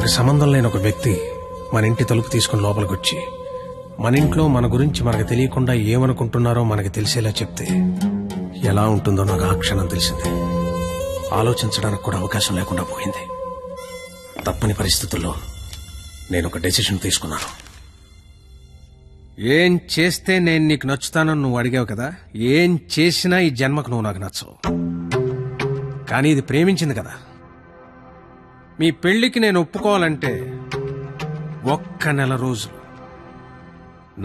మనకి సంబంధం లేని ఒక వ్యక్తి మన ఇంటి తలుపు తీసుకుని లోపలికి వచ్చి మన ఇంట్లో మన గురించి మనకు తెలియకుండా ఏమనుకుంటున్నారో మనకి తెలిసేలా చెప్తే ఎలా ఉంటుందో నాకు ఆ క్షణం తెలిసింది. ఆలోచించడానికి కూడా అవకాశం లేకుండా పోయింది. తప్పని పరిస్థితుల్లో నేను ఒక డెసిషన్ తీసుకున్నాను. ఏం చేస్తే నేను నీకు నచ్చుతానని నువ్వు అడిగావు కదా, ఏం చేసినా ఈ జన్మకు నువ్వు నాకు నచ్చవు. కానీ ఇది ప్రేమించింది కదా. మీ పెళ్లికి నేను ఒప్పుకోవాలంటే ఒక్క నెల రోజులు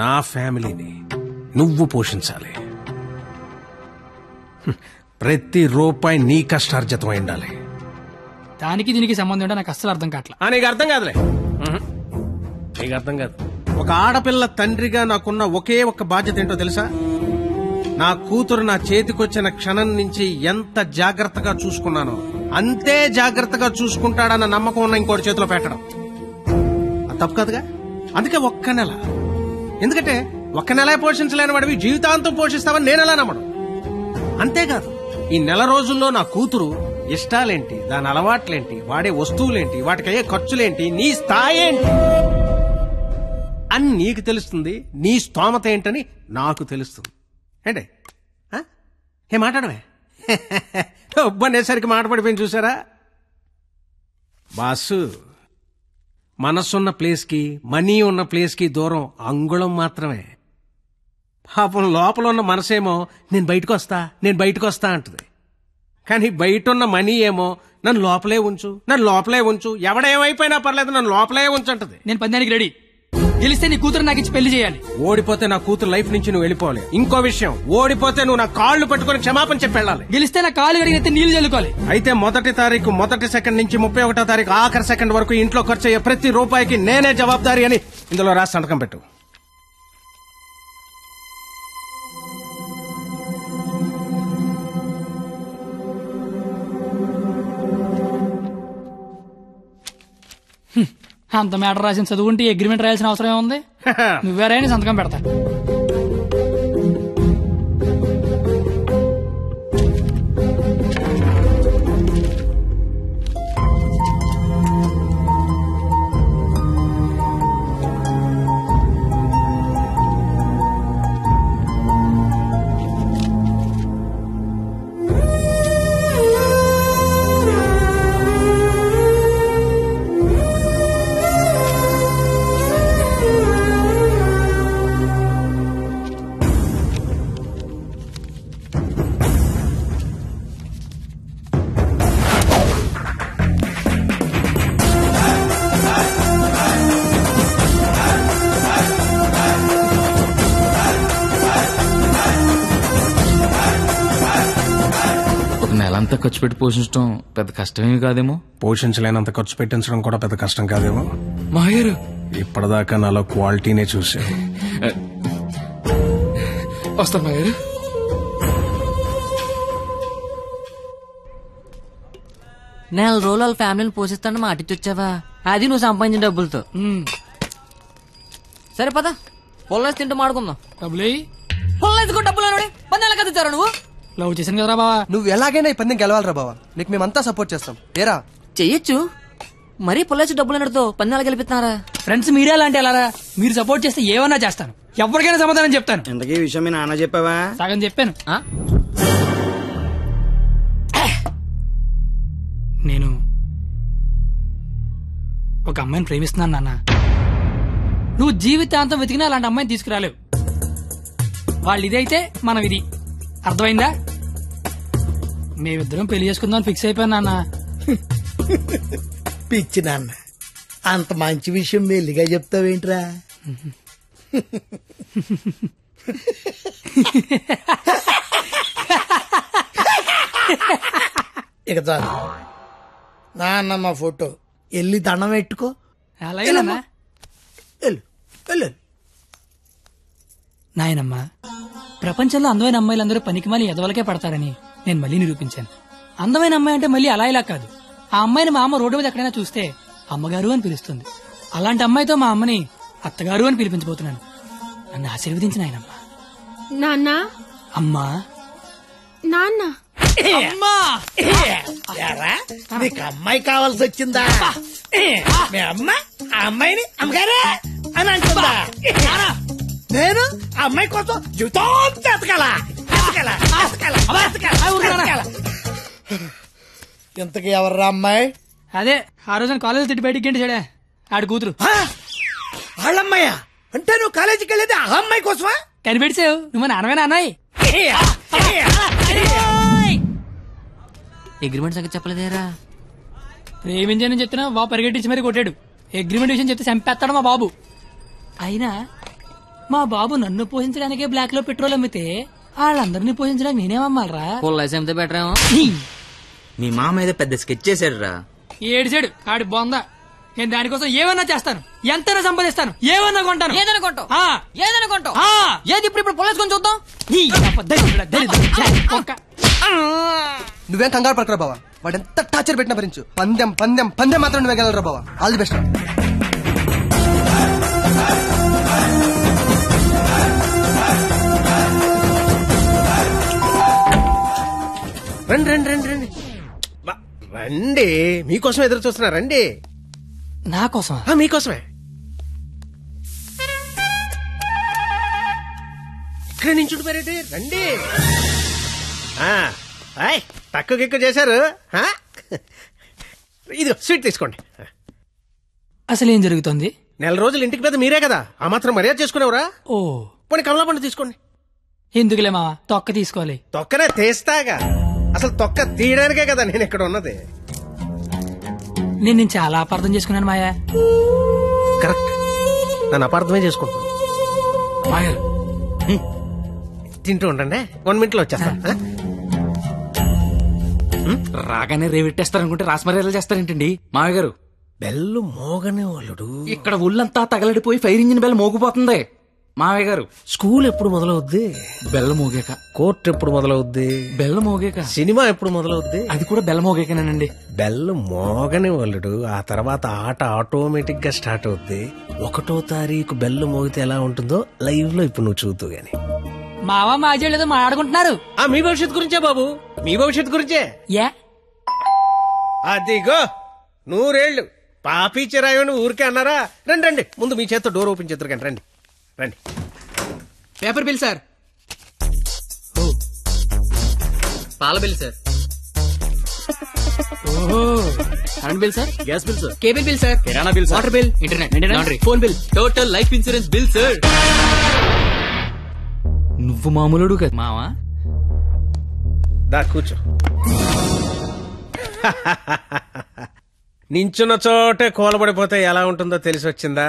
నా ఫ్యామిలీని నువ్వు పోషించాలి. ప్రతి రూపాయి నీ కష్టార్జితమై ఉండాలి. దానికి దీనికి సంబంధం ఏంటో నాకు అస్సలు అర్థం కావట్లా. నీకు అర్థం కాదులే, నీకు అర్థం కాదు. ఒక ఆడపిల్ల తండ్రిగా నాకున్న ఒకే ఒక్క బాధ్యత ఏంటో తెలుసా? నా కూతురు నా చేతికొచ్చిన క్షణం నుంచి ఎంత జాగ్రత్తగా చూసుకున్నానో అంతే జాగ్రత్తగా చూసుకుంటాడన్న నమ్మకం ఉన్న ఇంకోటి చేతిలో పెట్టడం. అది తప్పు కాదుగా. అందుకే ఒక్క నెల. ఎందుకంటే ఒక్క నెల పోషించలేని వాడివి జీవితాంతం పోషిస్తావని నేను ఎలా నమ్మడం. అంతేకాదు, ఈ నెల రోజుల్లో నా కూతురు ఇష్టాలేంటి, దాని అలవాట్లేంటి, వాడే వస్తువులేంటి, వాటికయ్యే ఖర్చులేంటి, నీ స్థాయి ఏంటి అని నీకు తెలుస్తుంది. నీ స్తోమత ఏంటని నాకు తెలుస్తుంది. ఏంటే ఏ మాట్లాడమే ఒబ్బనేసరికి మాట పడిపోయింది చూసారా? బాసు, మనసున్న ప్లేస్కి మనీ ఉన్న ప్లేస్కి దూరం అంగుళం మాత్రమే. పాపం లోపల ఉన్న మనసేమో నేను బయటకు వస్తా అంటుంది. కానీ బయట ఉన్న మనీ ఏమో నన్ను లోపలే ఉంచు, ఎవడేమైపోయినా పర్లేదు నన్ను లోపలే ఉంచంటది. నేను పందానికి రెడీ. గెలిస్తే నీ కూతురు నాకు ఇచ్చి పెళ్లి చేయాలి. ఓడిపోతే నా కూతురు లైఫ్ నుంచి నువ్వు వెళ్ళిపోవాలి. ఇంకో విషయం, ఓడిపోతే నువ్వు నా కాళ్ళు పట్టుకుని క్షమాపణ చెప్పి వెళ్ళాలి. గెలిస్తే నా కాళ్ళు కడిగితే నీళ్లు చల్లుకోవాలి. అయితే 1వ తారీఖు 1వ సెకండ్ నుంచి 31వ తారీఖు ఆఖరి సెకండ్ వరకు ఇంట్లో ఖర్చు అయ్యే ప్రతి రూపాయికి నేనే జవాబుదారి అని ఇందులో రాసి సంతకం పెట్టు. అంత మ్యాటర్ రాసిన చదువుకుంటే అగ్రిమెంట్ రాయాల్సిన అవసరం ఏముంది? నువ్వేరైనా సంతకం పెడతా. నెలంతా ఖర్చు పెట్టి పోషించడం పెద్ద కష్టమేమి కాదేమో. పోషించలేనంత ఖర్చు పెట్టించడం కూడా పెద్ద కష్టం కాదేమో. మాయరు ఇప్పటిదాకా నాలో క్వాలిటీనే చూసావు. వస్తాను మాయరు. నెల రోజులు వాళ్ళ ఫ్యామిలీని పోషిస్తాను మాటిచ్చొచ్చావా? అది నువ్వు సంపాదించిన డబ్బులతో. సరే పద, పొల్లేసి తింటూ మాడుకుందాం. డబ్బులు పొల్లేసుకో. డబ్బులు పన్నెల కదా నువ్వు లవ్ చేశాను కదరా బావా. నువ్వు ఎలాగైనా ఈ పందెం గెలవాలరా బావా. నీకు మేమంతా సపోర్ట్ చేస్తాం. ఏరా చెయ్యొచ్చు. మరీ పొల్లేసి డబ్బులు అన్నతో పన్నెలు గెలిపిస్తున్నారా? ఫ్రెండ్స్ మీరే అలాంటి అలారా. మీరు సపోర్ట్ చేస్తే ఏమన్నా చేస్తాను, ఎవరికైనా సమాధానం చెప్తాను. ఇంతకీ విషయం మీ నాన్న చెప్పావా? సగం చెప్పాను. నేను ఒక అమ్మాయిని ప్రేమిస్తున్నాను నాన్న. నువ్వు జీవితాంతం వెతికినా అలాంటి అమ్మాయిని తీసుకురాలేవు. వాళ్ళు ఇదైతే మనం ఇది. అర్థమైందా? మేమిద్దరం పెళ్లి చేసుకుందాం ఫిక్స్ అయిపోయాను నాన్న. పిచ్చి నాన్న, అంత మంచి విషయం మెల్లిగా చెప్తావేంట్రా? ఇక చాలు నాన్న, మా ఫోటో వెళ్ళి దండం పెట్టుకో. అలాగే నాయనమ్మా, ప్రపంచంలో అందమైన అమ్మాయిలందరూ పనికిమాలి ఎదవలకే పడతారని నేను మళ్ళీ నిరూపించాను. అందమైన అమ్మాయి అంటే మళ్ళీ అలా ఇలా కాదు. ఆ అమ్మాయిని మా అమ్మ రోడ్డు మీద ఎక్కడైనా చూస్తే అమ్మగారు అని పిలుస్తుంది. అలాంటి అమ్మాయితో మా అమ్మని అత్తగారు అని పిలిపించబోతున్నాను. నన్ను ఆశీర్వదించిన ఆయనమ్మా. నాన్న, అమ్మా, నాన్న. ఎరా నీకు అమ్మాయి కావాల్సి వచ్చిందా? మీ అమ్మ ఆ అమ్మాయిని అమ్మగారే అని అంటుందా? నేను ఆ అమ్మాయి కోసం జీవితం ఎతకాల. ఇంతకీ ఎవర్రా అమ్మాయి? అదే ఆ రోజున కాలేజ్ తిట్టి బయటికి గంట చెడే ఆడి కూతురు. వాళ్ళమ్మాయా? అంటే నువ్వు కాలేజీకి వెళ్ళేది ఆ అమ్మాయి కోసమా? కనిపెడిసావు నువ్వు నాన్నవేనా అన్నాయి. అగ్రిమెంట్ సంగతి చెప్పలేదేరా? ప్రేమించానని చెప్తున్నా బాబు పరిగెట్టించి మరీ కొట్టాడు. అగ్రిమెంట్ విషయం చెప్తే చంపేస్తాడు మా బాబు. అయినా మా బాబు నన్ను పోషించడానికే బ్లాక్ లో పెట్రోల్ అమ్మితే వాళ్ళందరినీ పోషించడానికి నేనేమమ్మాలరా? పొల్లైస్ అమ్మితే బెటర్ ఏమో. మీ మామ ఏదో పెద్ద స్కెచ్ చేశాడు రా. ఏడిసాడు ఆడి బొంద. నేను దానికోసం ఏమన్నా చేస్తాను, ఎంతైనా సంపాదిస్తాను, ఏమన్నా కొంటాను. ఏదనుకుంటావు? ఆ. ఏదనుకుంటావు? ఆ. ఏది ఇప్పుడు పొలేసుకొని చూద్దాం. నువ్వేం కంగారు పడకరా బావా, వాడు ఎంత టార్చర్ పెట్టినా భరించు. పందెం పందెం పందెం మాత్రం నువ్వే గెలరా బావా. All the best. రండి రండి రండి రండి రండి, మీకోసం ఎదురు చూస్తున్నా. రండి. నా కోసం? మీకోసమే. ఇక్కడ నించుంటు పేరేంటి? రండి. తక్కువ ఎక్కువ చేశారు. ఇది స్వీట్ తీసుకోండి. అసలు ఏం జరుగుతుంది? నెల రోజులు ఇంటికి పెద్ద మీరే కదా, ఆ మాత్రం మర్యాద చేసుకునేవరా? ఓ పోనీ కమలా పండు తీసుకోండి. ఎందుకులే మావా, తొక్క తీసుకోవాలి. తొక్కనే తీస్తాగా, అసలు తొక్క తీయడానికే కదా నేను ఇక్కడ ఉన్నది. నేను చాలా అపార్థం చేసుకున్నాను మాయా. కరెక్ట్, నన్ను అపార్థమే చేసుకుంటాను. తింటూ ఉండండి, 1 minute లో వచ్చేస్తా. రాగానే రేవెట్టేస్తారనుకుంటే రాస్మర్యాలు చేస్తారేంటండి మావయ్య గారు? బెల్లు మోగనే వాళ్ళుడు. ఇక్కడ ఒళ్ళంతా తగలడిపోయి ఫైర్ ఇంజిన్ బెల్ మోగిపోతుంది. మావయ్య గారు, స్కూల్ ఎప్పుడు మొదలవుద్ది? బెల్ల మోగాక. కోర్టు ఎప్పుడు మొదలవుద్ది? బెల్ల మోగాక. సినిమా ఎప్పుడు మొదలవుద్ది? అది కూడా బెల్ల మోగాకనేనండి. బెల్లు మోగని వాళ్ళుడు, ఆ తర్వాత ఆట ఆటోమేటిక్ గా స్టార్ట్ అవుద్ది. 1వ తారీఖు బెల్లు మోగితే ఎలా ఉంటుందో లైవ్ లో ఇప్పుడు నువ్వు చూద్దు గాని. మావా మాజీ ఏదో మాట్లాడుకుంటున్నారు. మీ భవిష్యత్తు గురించే బాబు, మీ భవిష్యత్తు గురించే. యా అదిగో 100 ఏళ్ళు పాపి చిరాయని ఊరికే అన్నారా? రండి రండి, ముందు మీ చేత్తో డోర్ ఓపెన్ చేద్దరు కానీ. రండి రండి. Paper bill sir. పాల bill sir. Current bill sir. Gas bill sir. Cable bill sir. కిరాణా bill sir. Water bill. Internet. Laundry. Phone bill. Total life insurance bill sir. నువ్వు మామూలుడు కదా మావా. దా కూర్చో. నించున్న చోటే కూలబడిపోతే ఎలా ఉంటుందో తెలిసి వచ్చిందా?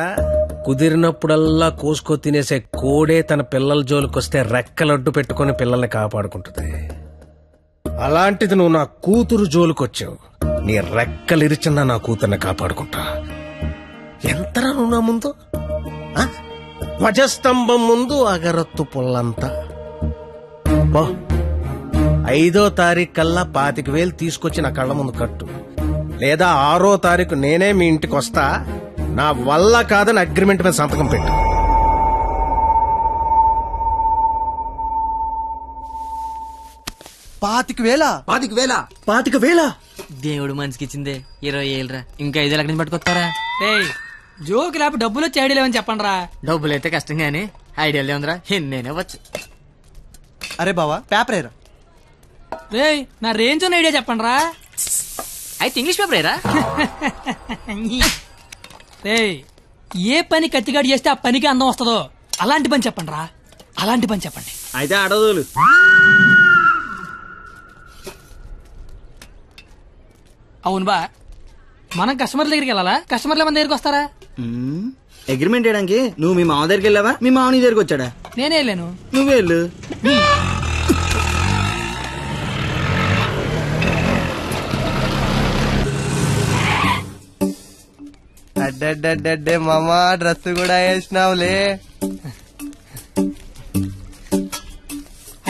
కుదిరినప్పుడల్లా కోసుకో తినేసే కోడే తన పిల్లల జోలికొస్తే రెక్కలడ్డు పెట్టుకుని పిల్లల్ని కాపాడుకుంటుంది. అలాంటిది నువ్వు నా కూతురు జోలికొచ్చావు, నీ రెక్కలిరిచినా నా కూతుర్ని కాపాడుకుంటా. ఎంతరా నువ్వు నా ముందు? ధ్వజస్తంభం ముందు అగరత్తు పుల్లంతా. 5వ తారీఖు కల్లా 25,000 తీసుకొచ్చి నా కళ్ళ ముందు కట్టు, లేదా 6వ తారీఖు నేనే మీ ఇంటికి వస్తా. నా వల్ల కాదని అగ్రిమెంట్ మీద సంతకం పెట్టు. పాతిక వేల దేవుడు మనిషికి ఇచ్చిందే 20 ఏళ్ళరా, ఇంకా 5 లక్షలు పట్టుకొస్తారా? జోకి లేపు డబ్బులు వచ్చి ఐడియా లేవని చెప్పండి రా. డబ్బులు అయితే కష్టం గానీ ఐడియా ఉందిరా, నేనే వచ్చు. అరే బావా పేపర్ ఏరా. రే నా రేంజ్ ఉన్న ఐడియా చెప్పండి రా. అయితే ఇంగ్లీష్ పేపర్ ఏరా. రే ఏ పని కత్తిగాడు చేస్తే ఆ పనికి అందం వస్తుందో అలాంటి పని చెప్పండి రా, అలాంటి పని చెప్పండి. అయితే అడదులు. అవును బా, మనం కస్టమర్ల దగ్గరికి వెళ్ళాలా, కస్టమర్ల మన దగ్గరికి వస్తారా? అగ్రిమెంట్ చేయడానికి నువ్వు మీ మామ దగ్గరికి వెళ్ళావా, మీ మామ నీ దగ్గరికి వచ్చాడా? నేనే వెళ్ళాను. నువ్వే వెళ్ళు. అడ్డే మామా డ్రెస్ కూడా వేసినావులే.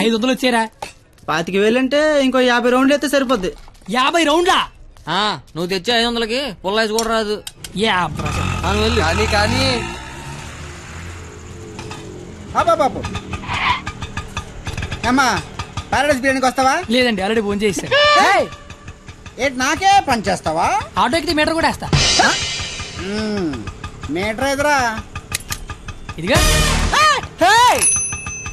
500 వచ్చారా? 25,000 అంటే ఇంకో 50 రౌండ్లు అయితే సరిపోద్ది. 50 రౌండ్లా? నువ్వు తెచ్చే 500కి పుల్లైస్ కూడా రాదు. కానీ కానీ అమ్మా పారాడైస్ బిర్యానీకి వస్తావా? లేదండి ఆల్రెడీ ఫోన్ చేశాను. ఏయ్, ఏంటి నాకే పని చేస్తావా? ఆటో ఎక్కితే మీటర్ కూడా వేస్తా. మీటర్ ఎదురా ఇదిగా